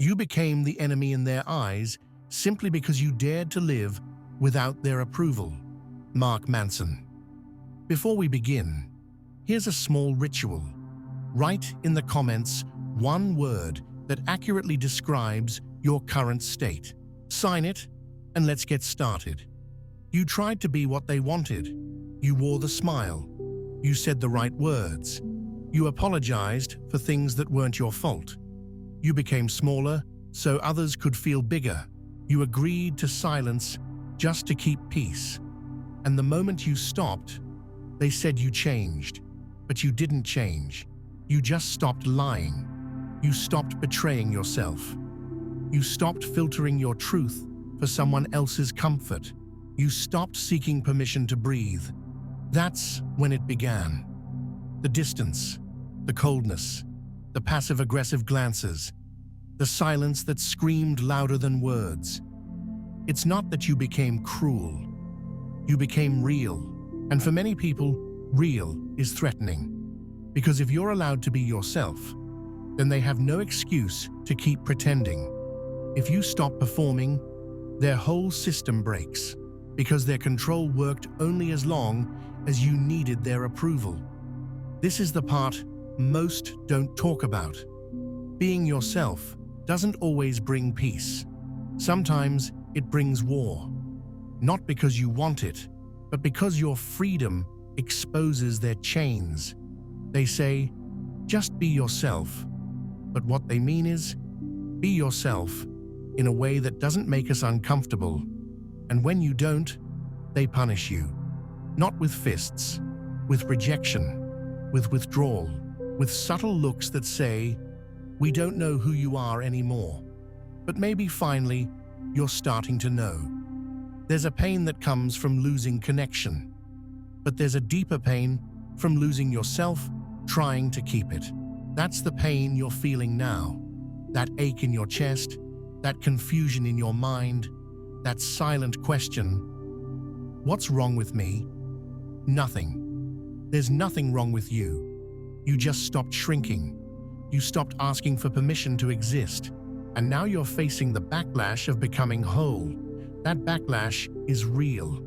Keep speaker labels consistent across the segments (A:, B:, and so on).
A: You became the enemy in their eyes simply because you dared to live without their approval. Mark Manson. Before we begin, here's a small ritual. Write in the comments one word that accurately describes your current state. Sign it, and let's get started. You tried to be what they wanted. You wore the smile. You said the right words. You apologized for things that weren't your fault. You became smaller so others could feel bigger. You agreed to silence just to keep peace. And the moment you stopped, they said you changed. But you didn't change. You just stopped lying. You stopped betraying yourself. You stopped filtering your truth for someone else's comfort. You stopped seeking permission to breathe. That's when it began. The distance, the coldness, the passive-aggressive glances, the silence that screamed louder than words. It's not that you became cruel. You became real. And for many people, real is threatening. Because if you're allowed to be yourself, then they have no excuse to keep pretending. If you stop performing, their whole system breaks, because their control worked only as long as you needed their approval. This is the part most don't talk about. Being yourself doesn't always bring peace. Sometimes it brings war. Not because you want it, but because your freedom exposes their chains. They say, just be yourself. But what they mean is, be yourself in a way that doesn't make us uncomfortable. And when you don't, they punish you. Not with fists, with rejection, with withdrawal, with subtle looks that say, we don't know who you are anymore. But maybe finally, you're starting to know. There's a pain that comes from losing connection. But there's a deeper pain from losing yourself, trying to keep it. That's the pain you're feeling now. That ache in your chest, that confusion in your mind, that silent question, what's wrong with me? Nothing. There's nothing wrong with you. You just stopped shrinking. You stopped asking for permission to exist. And now you're facing the backlash of becoming whole. That backlash is real.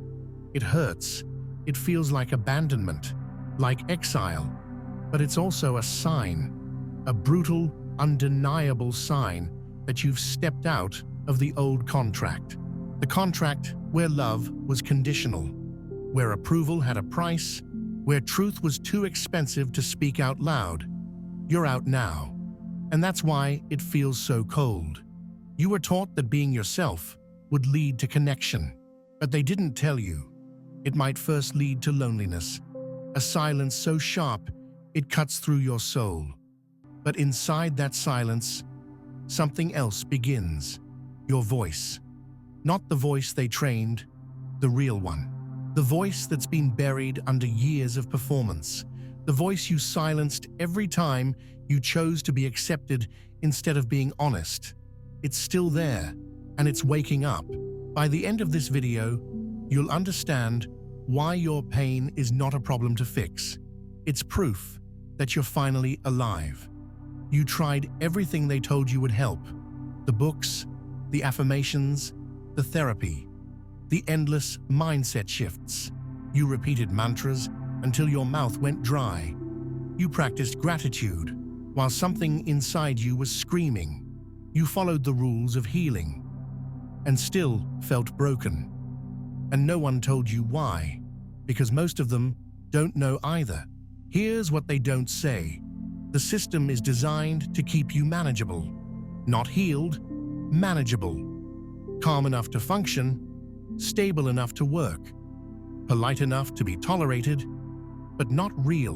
A: It hurts. It feels like abandonment, like exile. But it's also a sign, a brutal, undeniable sign that you've stepped out of the old contract. The contract where love was conditional, where approval had a price, where truth was too expensive to speak out loud. You're out now, and that's why it feels so cold. You were taught that being yourself would lead to connection, but they didn't tell you. It might first lead to loneliness, a silence so sharp it cuts through your soul. But inside that silence, something else begins. Your voice. Not the voice they trained, the real one. The voice that's been buried under years of performance. The voice you silenced every time you chose to be accepted instead of being honest. It's still there, and it's waking up. By the end of this video, you'll understand why your pain is not a problem to fix. It's proof that you're finally alive. You tried everything they told you would help. The books, the affirmations, the therapy, the endless mindset shifts. You repeated mantras until your mouth went dry. You practiced gratitude while something inside you was screaming. You followed the rules of healing and still felt broken. And no one told you why, because most of them don't know either. Here's what they don't say. The system is designed to keep you manageable. Not healed, manageable. Calm enough to function, stable enough to work, polite enough to be tolerated, but not real,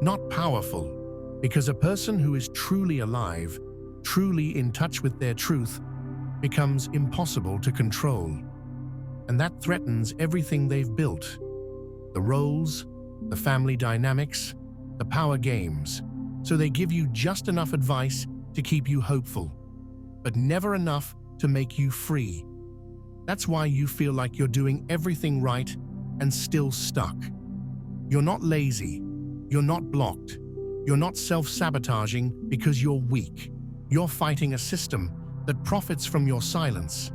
A: not powerful. Because a person who is truly alive, truly in touch with their truth, becomes impossible to control. And that threatens everything they've built. The roles, the family dynamics, the power games. So they give you just enough advice to keep you hopeful, but never enough to make you free. That's why you feel like you're doing everything right and still stuck. You're not lazy. You're not blocked. You're not self-sabotaging because you're weak. You're fighting a system that profits from your silence.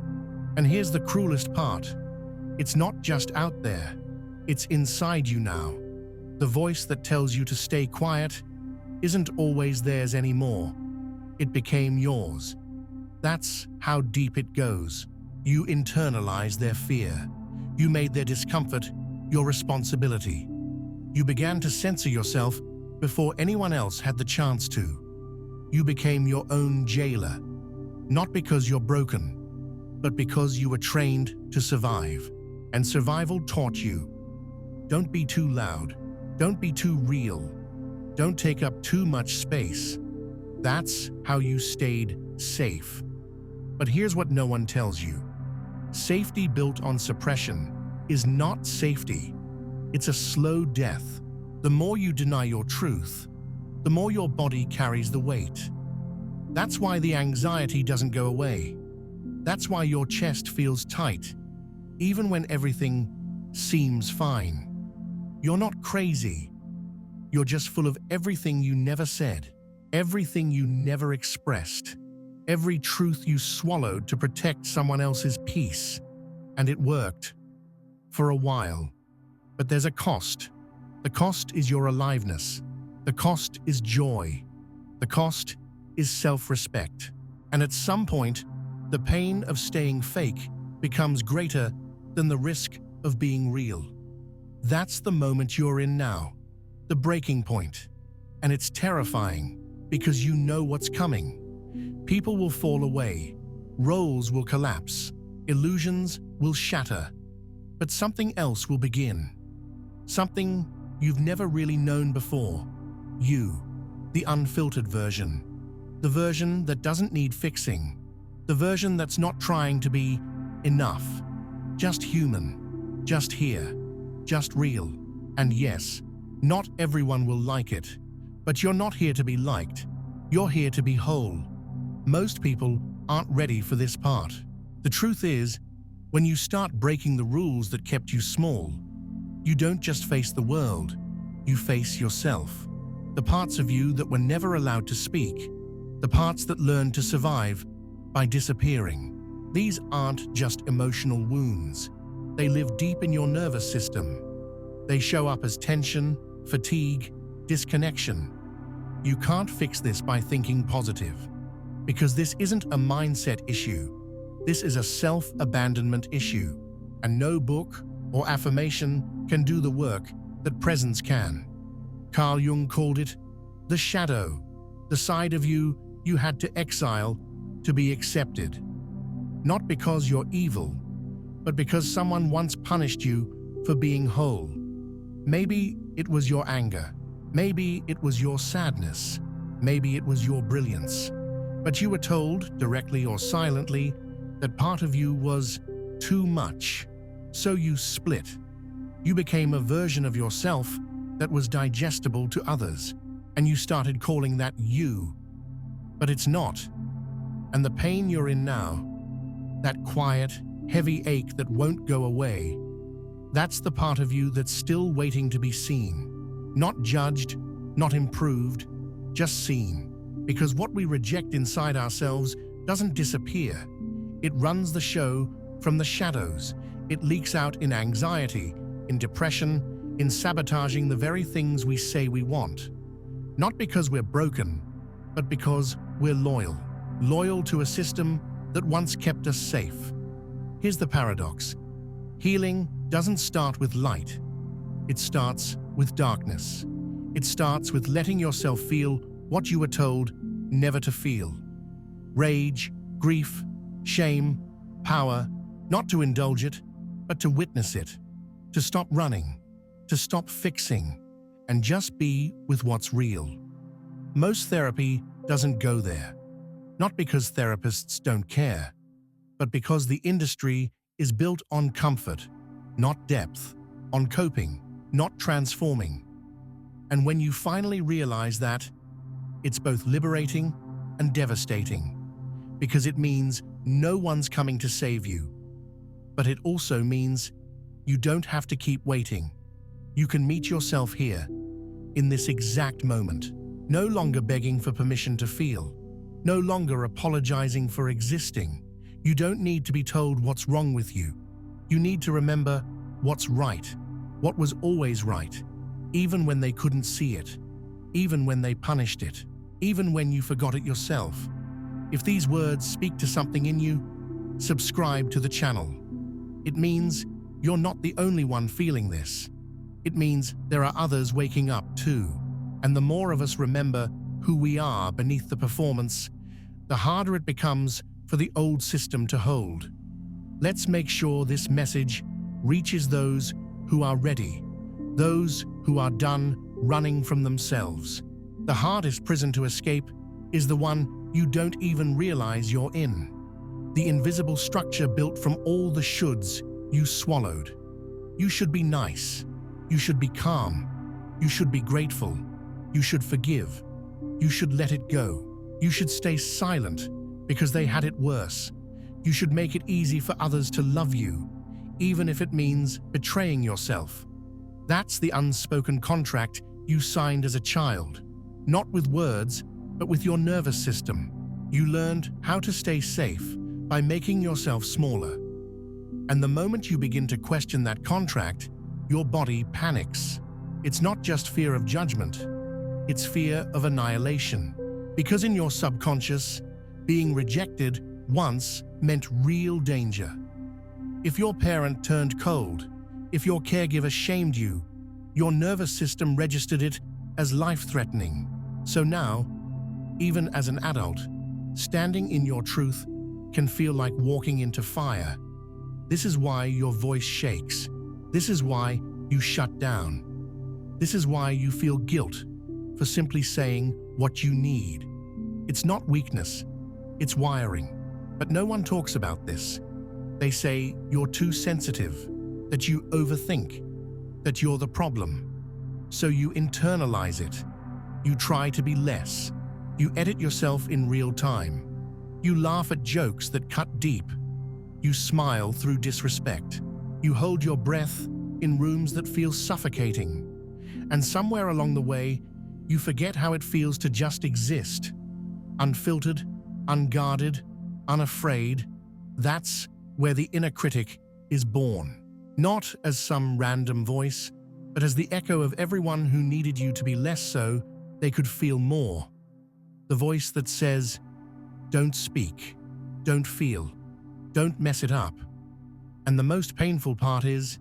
A: And here's the cruelest part. It's not just out there. It's inside you now. The voice that tells you to stay quiet isn't always theirs anymore. It became yours. That's how deep it goes. You internalized their fear. You made their discomfort your responsibility. You began to censor yourself before anyone else had the chance to. You became your own jailer, not because you're broken, but because you were trained to survive. And survival taught you. Don't be too loud. Don't be too real. Don't take up too much space. That's how you stayed safe. But here's what no one tells you. Safety built on suppression is not safety. It's a slow death. The more you deny your truth, the more your body carries the weight. That's why the anxiety doesn't go away. That's why your chest feels tight, even when everything seems fine. You're not crazy. You're just full of everything you never said, everything you never expressed, every truth you swallowed to protect someone else's peace. And it worked. For a while. But there's a cost. The cost is your aliveness. The cost is joy. The cost is self-respect. And at some point, the pain of staying fake becomes greater than the risk of being real. That's the moment you're in now, the breaking point. And it's terrifying because you know what's coming. People will fall away, roles will collapse, illusions will shatter, but something else will begin. Something you've never really known before. You, the unfiltered version. The version that doesn't need fixing. The version that's not trying to be enough. Just human. Just here. Just real. And yes, not everyone will like it. But you're not here to be liked. You're here to be whole. Most people aren't ready for this part. The truth is, when you start breaking the rules that kept you small, you don't just face the world, you face yourself. The parts of you that were never allowed to speak. The parts that learned to survive by disappearing. These aren't just emotional wounds. They live deep in your nervous system. They show up as tension, fatigue, disconnection. You can't fix this by thinking positive. Because this isn't a mindset issue. This is a self-abandonment issue. And no book or affirmation can do the work that presence can. Carl Jung called it the shadow, the side of you you had to exile to be accepted. Not because you're evil, but because someone once punished you for being whole. Maybe it was your anger. Maybe it was your sadness. Maybe it was your brilliance. But you were told, directly or silently, that part of you was too much. So you split. You became a version of yourself that was digestible to others, and you started calling that you. But it's not. And the pain you're in now, that quiet, heavy ache that won't go away, that's the part of you that's still waiting to be seen. Not judged, not improved, just seen. Because what we reject inside ourselves doesn't disappear. It runs the show from the shadows. It leaks out in anxiety, in depression, in sabotaging the very things we say we want. Not because we're broken, but because we're loyal. Loyal to a system that once kept us safe. Here's the paradox. Healing doesn't start with light. It starts with darkness. It starts with letting yourself feel what you were told never to feel. Rage, grief, shame, power, not to indulge it, but to witness it. To stop running, to stop fixing, and just be with what's real. Most therapy doesn't go there. Not because therapists don't care, but because the industry is built on comfort, not depth, on coping, not transforming. And when you finally realize that, it's both liberating and devastating, because it means no one's coming to save you. But it also means you don't have to keep waiting. You can meet yourself here, in this exact moment, no longer begging for permission to feel, no longer apologizing for existing. You don't need to be told what's wrong with you. You need to remember what's right, what was always right, even when they couldn't see it, even when they punished it, even when you forgot it yourself. If these words speak to something in you, subscribe to the channel. It means you're not the only one feeling this. It means there are others waking up too. And the more of us remember who we are beneath the performance, the harder it becomes for the old system to hold. Let's make sure this message reaches those who are ready, those who are done running from themselves. The hardest prison to escape is the one you don't even realize you're in. The invisible structure built from all the shoulds you swallowed. You should be nice. You should be calm. You should be grateful. You should forgive. You should let it go. You should stay silent because they had it worse. You should make it easy for others to love you, even if it means betraying yourself. That's the unspoken contract you signed as a child. Not with words, but with your nervous system. You learned how to stay safe by making yourself smaller. And the moment you begin to question that contract, your body panics. It's not just fear of judgment, it's fear of annihilation. Because in your subconscious, being rejected once meant real danger. If your parent turned cold, if your caregiver shamed you, your nervous system registered it as life-threatening. So now, even as an adult, standing in your truth can feel like walking into fire. This is why your voice shakes. This is why you shut down. This is why you feel guilt for simply saying what you need. It's not weakness, it's wiring. But no one talks about this. They say you're too sensitive, that you overthink, that you're the problem. So you internalize it. You try to be less. You edit yourself in real time. You laugh at jokes that cut deep. You smile through disrespect. You hold your breath in rooms that feel suffocating. And somewhere along the way, you forget how it feels to just exist. Unfiltered, unguarded, unafraid. That's where the inner critic is born. Not as some random voice, but as the echo of everyone who needed you to be less so they could feel more. The voice that says, don't speak, don't feel, don't mess it up. And the most painful part is,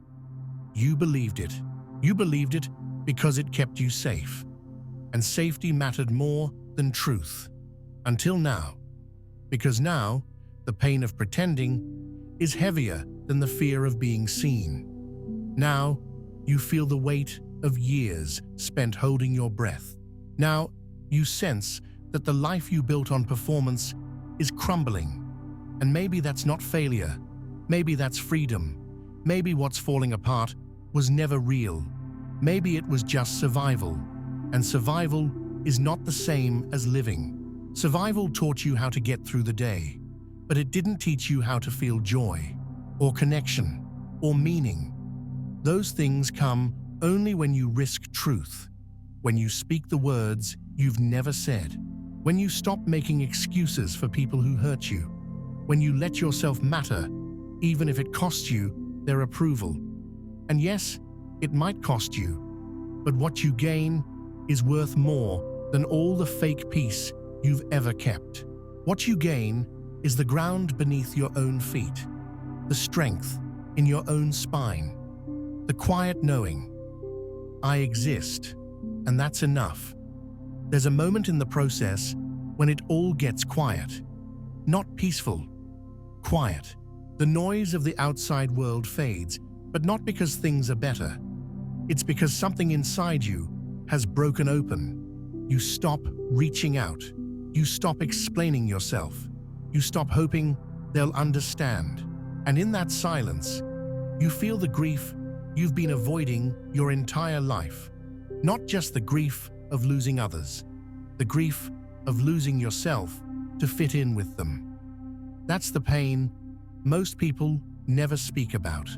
A: you believed it. You believed it because it kept you safe. And safety mattered more than truth. Until now. Because now, the pain of pretending is heavier than the fear of being seen. Now, you feel the weight of years spent holding your breath. Now, you sense that the life you built on performance is crumbling. And maybe that's not failure. Maybe that's freedom. Maybe what's falling apart was never real. Maybe it was just survival. And survival is not the same as living. Survival taught you how to get through the day, but it didn't teach you how to feel joy, or connection, or meaning. Those things come only when you risk truth, when you speak the words you've never said, when you stop making excuses for people who hurt you, when you let yourself matter, even if it costs you their approval. And yes, it might cost you, but what you gain is worth more than all the fake peace you've ever kept. What you gain is the ground beneath your own feet, the strength in your own spine, the quiet knowing, I exist, and that's enough. There's a moment in the process when it all gets quiet. Not peaceful, quiet. The noise of the outside world fades, but not because things are better. It's because something inside you has broken open. You stop reaching out. You stop explaining yourself. You stop hoping they'll understand. And in that silence, you feel the grief you've been avoiding your entire life. Not just the grief of losing others, the grief of losing yourself to fit in with them. That's the pain most people never speak about.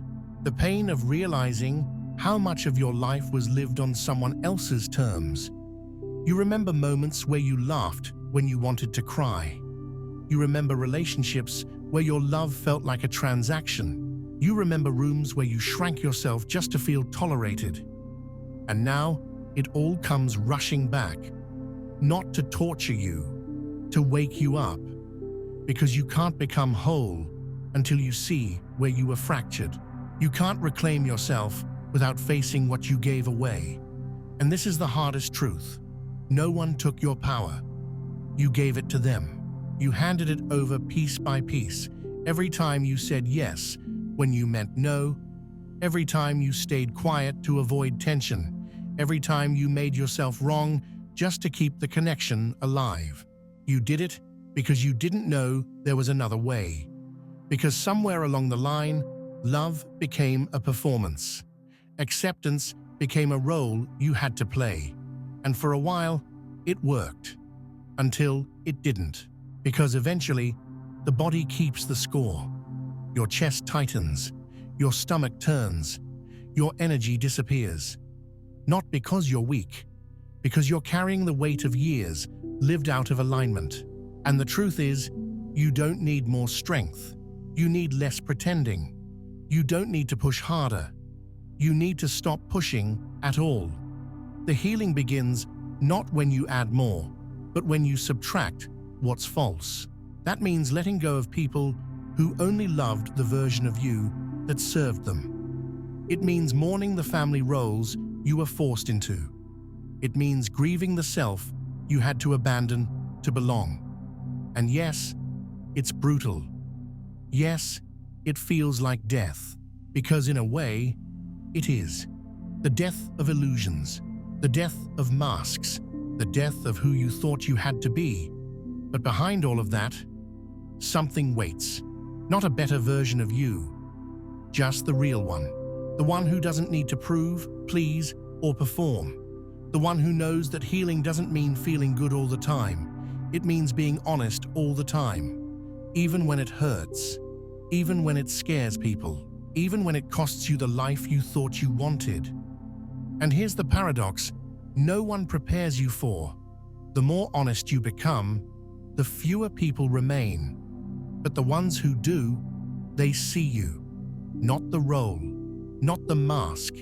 A: The pain of realizing how much of your life was lived on someone else's terms. You remember moments where you laughed when you wanted to cry. You remember relationships where your love felt like a transaction. You remember rooms where you shrank yourself just to feel tolerated. And now, it all comes rushing back, not to torture you, to wake you up, because you can't become whole until you see where you were fractured. You can't reclaim yourself without facing what you gave away. And this is the hardest truth. No one took your power. You gave it to them. You handed it over piece by piece. Every time you said yes when you meant no. Every time you stayed quiet to avoid tension. Every time you made yourself wrong just to keep the connection alive. You did it because you didn't know there was another way. Because somewhere along the line, love became a performance. Acceptance became a role you had to play. And for a while, it worked. Until it didn't. Because eventually, the body keeps the score. Your chest tightens. Your stomach turns. Your energy disappears. Not because you're weak, because you're carrying the weight of years lived out of alignment. And the truth is, you don't need more strength. You need less pretending. You don't need to push harder. You need to stop pushing at all. The healing begins not when you add more, but when you subtract what's false. That means letting go of people who only loved the version of you that served them. It means mourning the family roles you were forced into. It means grieving the self you had to abandon to belong. And yes, it's brutal. Yes, it feels like death, because in a way, it is. The death of illusions, the death of masks, the death of who you thought you had to be. But behind all of that, something waits. Not a better version of you, just the real one. The one who doesn't need to prove, please, or perform. The one who knows that healing doesn't mean feeling good all the time. It means being honest all the time. Even when it hurts. Even when it scares people. Even when it costs you the life you thought you wanted. And here's the paradox. No one prepares you for. The more honest you become, the fewer people remain. But the ones who do, they see you. Not the role. Not the mask.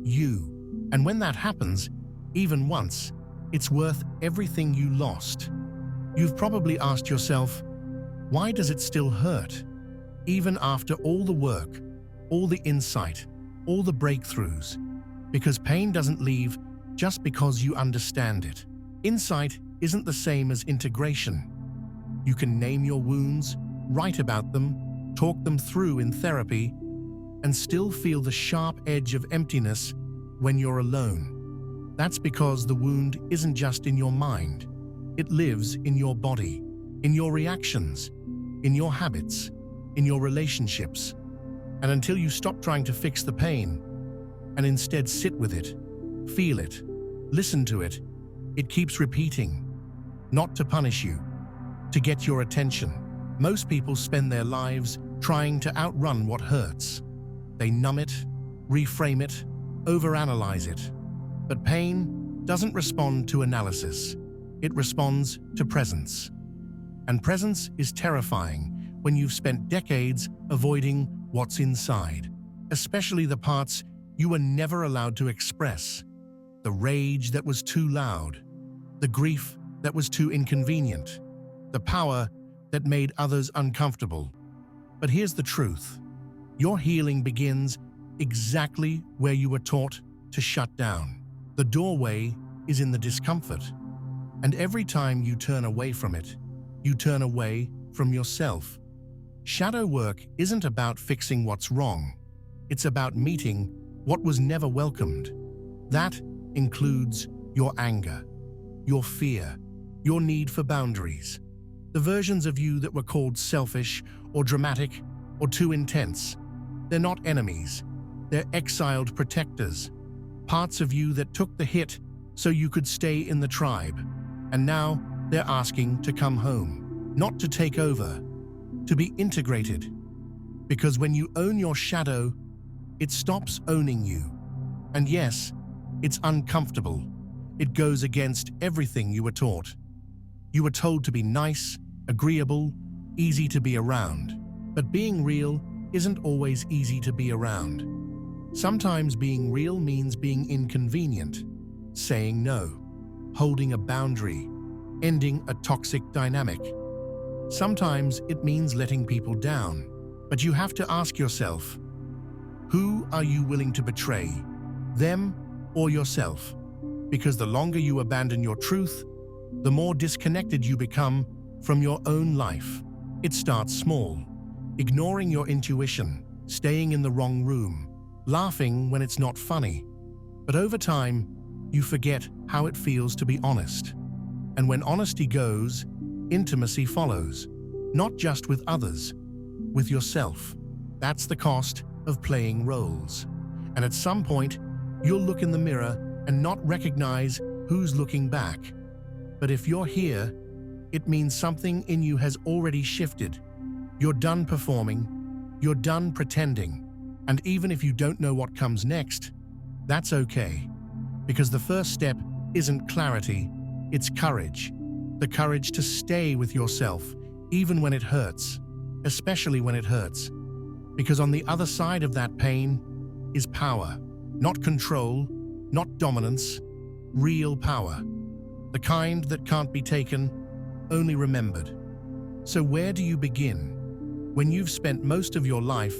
A: You. And when that happens, even once, it's worth everything you lost. You've probably asked yourself, why does it still hurt? Even after all the work, all the insight, all the breakthroughs. Because pain doesn't leave just because you understand it. Insight isn't the same as integration. You can name your wounds, write about them, talk them through in therapy, and still feel the sharp edge of emptiness when you're alone. That's because the wound isn't just in your mind. It lives in your body, in your reactions, in your habits, in your relationships. And until you stop trying to fix the pain and instead sit with it, feel it, listen to it, it keeps repeating. Not to punish you, to get your attention. Most people spend their lives trying to outrun what hurts. They numb it, reframe it, overanalyze it. But pain doesn't respond to analysis. It responds to presence. And presence is terrifying when you've spent decades avoiding what's inside, especially the parts you were never allowed to express. The rage that was too loud, the grief that was too inconvenient, the power that made others uncomfortable. But here's the truth. Your healing begins exactly where you were taught to shut down. The doorway is in the discomfort. And every time you turn away from it, you turn away from yourself. Shadow work isn't about fixing what's wrong. It's about meeting what was never welcomed. That includes your anger, your fear, your need for boundaries, the versions of you that were called selfish or dramatic or too intense. They're not enemies. They're exiled protectors, parts of you that took the hit so you could stay in the tribe. And now they're asking to come home, not to take over, to be integrated. Because when you own your shadow, it stops owning you. And yes, it's uncomfortable. It goes against everything you were taught. You were told to be nice, agreeable, easy to be around. But being real isn't always easy to be around. Sometimes being real means being inconvenient, saying no, holding a boundary, ending a toxic dynamic. Sometimes it means letting people down. But you have to ask yourself, who are you willing to betray, them or yourself? Because the longer you abandon your truth, the more disconnected you become from your own life. It starts small, ignoring your intuition, staying in the wrong room, laughing when it's not funny. But over time, you forget how it feels to be honest. And when honesty goes, intimacy follows, not just with others, with yourself. That's the cost of playing roles. And at some point, you'll look in the mirror and not recognize who's looking back. But if you're here, it means something in you has already shifted. You're done performing, you're done pretending. And even if you don't know what comes next, that's okay. Because the first step isn't clarity, it's courage. The courage to stay with yourself, even when it hurts, especially when it hurts. Because on the other side of that pain is power, not control, not dominance, real power. The kind that can't be taken, only remembered. So where do you begin? When you've spent most of your life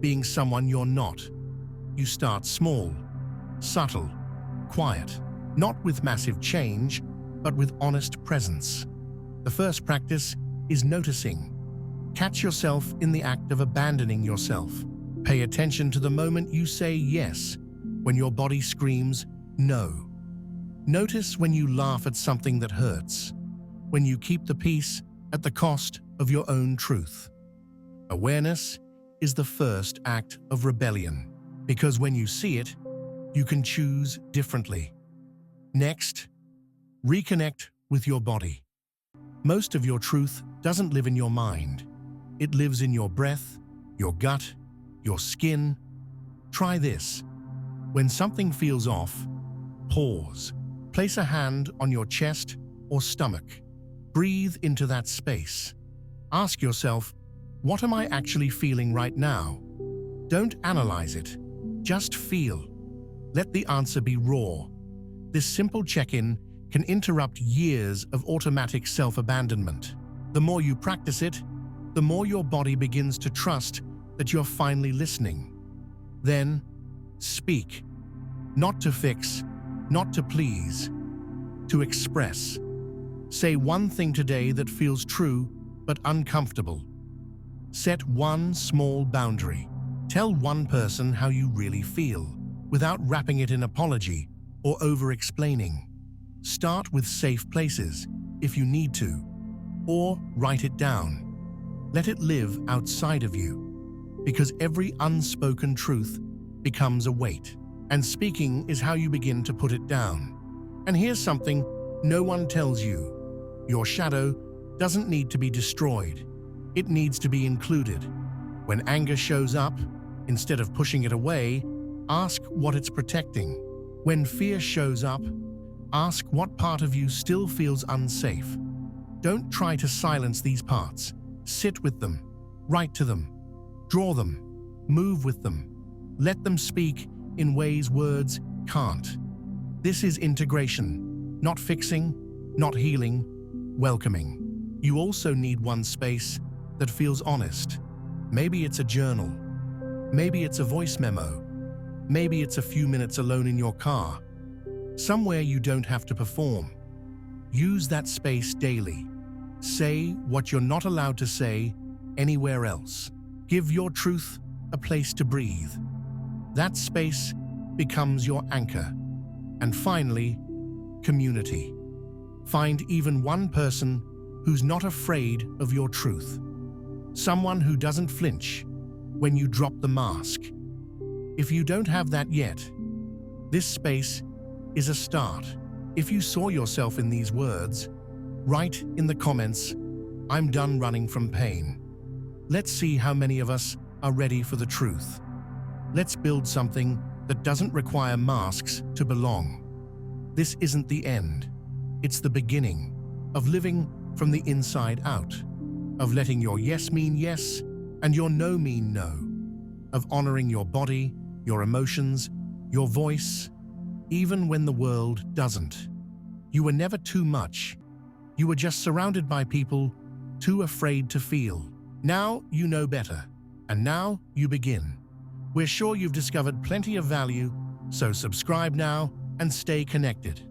A: being someone you're not, you start small, subtle, quiet, not with massive change, but with honest presence. The first practice is noticing. Catch yourself in the act of abandoning yourself. Pay attention to the moment you say yes, when your body screams no. Notice when you laugh at something that hurts, when you keep the peace at the cost of your own truth. Awareness is the first act of rebellion, because when you see it, you can choose differently. Next, reconnect with your body. Most of your truth doesn't live in your mind. It lives in your breath, your gut, your skin. Try this. When something feels off, pause. Place a hand on your chest or stomach. Breathe into that space. Ask yourself, what am I actually feeling right now? Don't analyze it. Just feel. Let the answer be raw. This simple check-in can interrupt years of automatic self-abandonment. The more you practice it, the more your body begins to trust that you're finally listening. Then, speak. Not to fix, not to please, to express. Say one thing today that feels true but uncomfortable. Set one small boundary. Tell one person how you really feel, without wrapping it in apology or over-explaining. Start with safe places, if you need to, or write it down. Let it live outside of you, because every unspoken truth becomes a weight, and speaking is how you begin to put it down. And here's something no one tells you. Your shadow doesn't need to be destroyed. It needs to be included. When anger shows up, instead of pushing it away, ask what it's protecting. When fear shows up, ask what part of you still feels unsafe. Don't try to silence these parts. Sit with them, write to them, draw them, move with them. Let them speak in ways words can't. This is integration, not fixing, not healing, welcoming. You also need one space that feels honest. Maybe it's a journal. Maybe it's a voice memo. Maybe it's a few minutes alone in your car. Somewhere you don't have to perform. Use that space daily. Say what you're not allowed to say anywhere else. Give your truth a place to breathe. That space becomes your anchor. And finally, community. Find even one person who's not afraid of your truth. Someone who doesn't flinch when you drop the mask. If you don't have that yet, this space is a start. If you saw yourself in these words, write in the comments, "I'm done running from pain." Let's see how many of us are ready for the truth. Let's build something that doesn't require masks to belong. This isn't the end. It's the beginning. of living from the inside out, of letting your yes mean yes and your no mean no, of honoring your body, your emotions, your voice, even when the world doesn't. You were never too much. You were just surrounded by people too afraid to feel. Now you know better, and now you begin. We're sure you've discovered plenty of value, so subscribe now and stay connected.